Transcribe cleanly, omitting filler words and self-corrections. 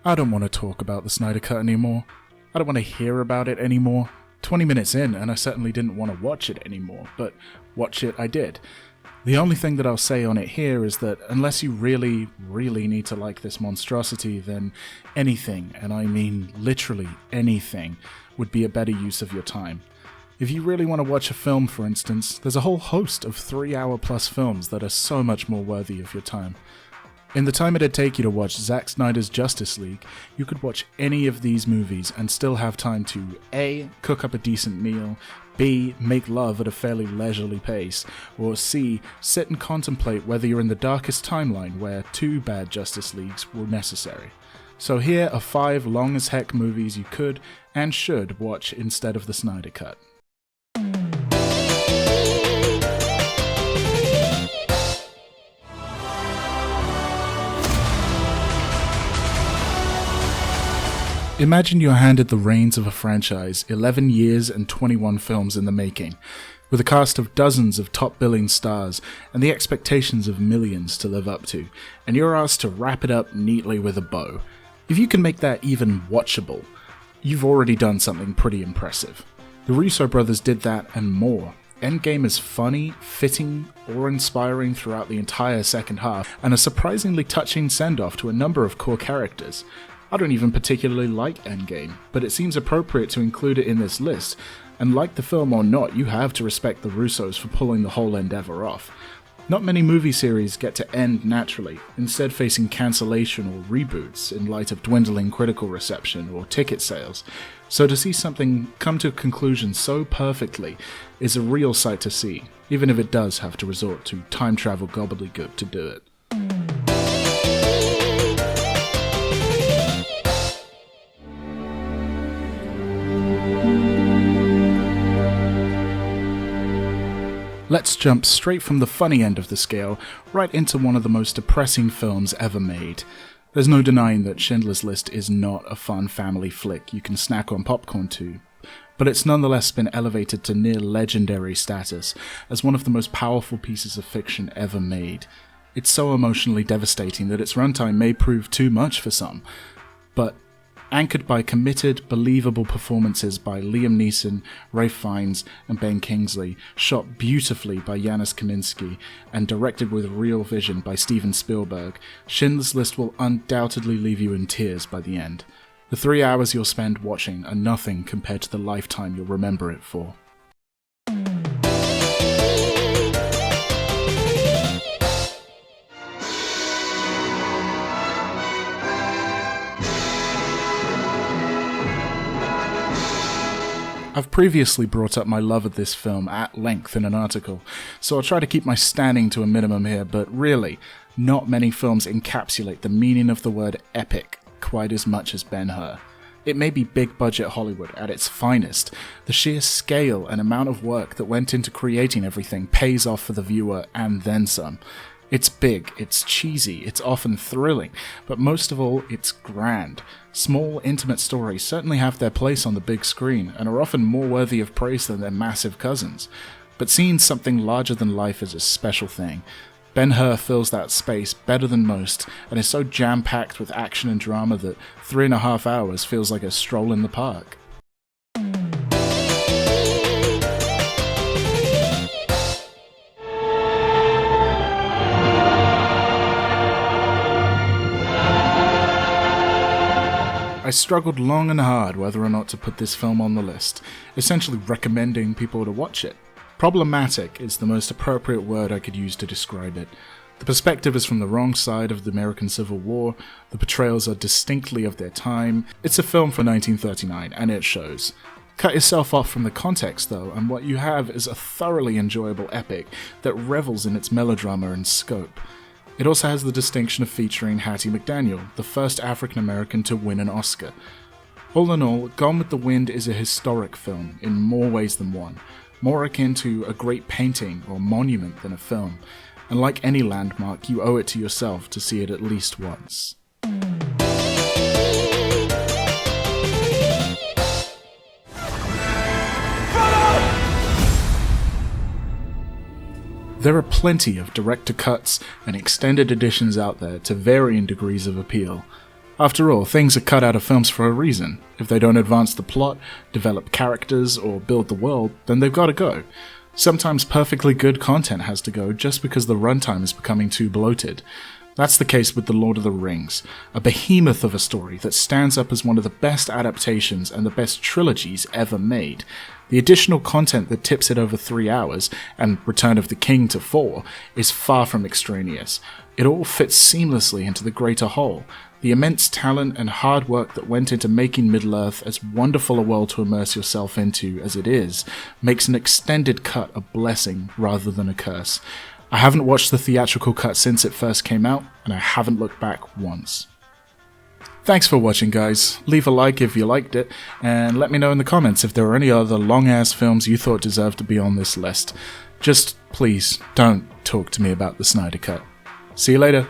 I don't want to talk about the Snyder Cut anymore. I don't want to hear about it anymore. 20 minutes in, and I certainly didn't want to watch it anymore, but watch it I did. The only thing that I'll say on it here is that unless you really, really need to like this monstrosity, then anything, and I mean literally anything, would be a better use of your time. If you really want to watch a film, for instance, there's a whole host of 3-hour-plus films that are so much more worthy of your time. In the time it'd take you to watch Zack Snyder's Justice League, you could watch any of these movies and still have time to A. Cook up a decent meal, B. Make love at a fairly leisurely pace, or C. Sit and contemplate whether you're in the darkest timeline where 2 bad Justice Leagues were necessary. So here are 5 long-as-heck movies you could and should watch instead of the Snyder Cut. Imagine you're handed the reins of a franchise 11 years and 21 films in the making, with a cast of dozens of top-billing stars and the expectations of millions to live up to, and you're asked to wrap it up neatly with a bow. If you can make that even watchable, you've already done something pretty impressive. The Russo brothers did that and more. Endgame is funny, fitting, awe-inspiring throughout the entire second half, and a surprisingly touching send-off to a number of core characters. I don't even particularly like Endgame, but it seems appropriate to include it in this list, and like the film or not, you have to respect the Russos for pulling the whole endeavour off. Not many movie series get to end naturally, instead facing cancellation or reboots in light of dwindling critical reception or ticket sales, so to see something come to a conclusion so perfectly is a real sight to see, even if it does have to resort to time travel gobbledygook to do it. Let's jump straight from the funny end of the scale right into one of the most depressing films ever made. There's no denying that Schindler's List is not a fun family flick you can snack on popcorn to, but it's nonetheless been elevated to near legendary status as one of the most powerful pieces of fiction ever made. It's so emotionally devastating that its runtime may prove too much for some, but anchored by committed, believable performances by Liam Neeson, Ralph Fiennes, and Ben Kingsley, shot beautifully by Janusz Kaminski, and directed with real vision by Steven Spielberg, Schindler's List will undoubtedly leave you in tears by the end. The 3 hours you'll spend watching are nothing compared to the lifetime you'll remember it for. I've previously brought up my love of this film at length in an article, so I'll try to keep my standing to a minimum here, but really, not many films encapsulate the meaning of the word epic quite as much as Ben-Hur. It may be big-budget Hollywood at its finest. The sheer scale and amount of work that went into creating everything pays off for the viewer and then some. It's big, it's cheesy, it's often thrilling, but most of all, it's grand. Small, intimate stories certainly have their place on the big screen and are often more worthy of praise than their massive cousins. But seeing something larger than life is a special thing. Ben-Hur fills that space better than most and is so jam-packed with action and drama that 3.5 hours feels like a stroll in the park. I struggled long and hard whether or not to put this film on the list, essentially recommending people to watch it. Problematic is the most appropriate word I could use to describe it. The perspective is from the wrong side of the American Civil War, the portrayals are distinctly of their time. It's a film from 1939, and it shows. Cut yourself off from the context though, and what you have is a thoroughly enjoyable epic that revels in its melodrama and scope. It also has the distinction of featuring Hattie McDaniel, the first African-American to win an Oscar. All in all, Gone with the Wind is a historic film in more ways than one, more akin to a great painting or monument than a film, and like any landmark, you owe it to yourself to see it at least once. There are plenty of director cuts and extended editions out there to varying degrees of appeal. After all, things are cut out of films for a reason. If they don't advance the plot, develop characters, or build the world, then they've got to go. Sometimes perfectly good content has to go just because the runtime is becoming too bloated. That's the case with The Lord of the Rings, a behemoth of a story that stands up as one of the best adaptations and the best trilogies ever made. The additional content that tips it over 3 hours, and Return of the King to 4, is far from extraneous. It all fits seamlessly into the greater whole. The immense talent and hard work that went into making Middle-earth as wonderful a world to immerse yourself into as it is, makes an extended cut a blessing rather than a curse. I haven't watched the theatrical cut since it first came out, and I haven't looked back once. Thanks for watching, guys. Leave a like if you liked it, and let me know in the comments if there are any other long-ass films you thought deserved to be on this list. Just, please, don't talk to me about the Snyder Cut. See you later.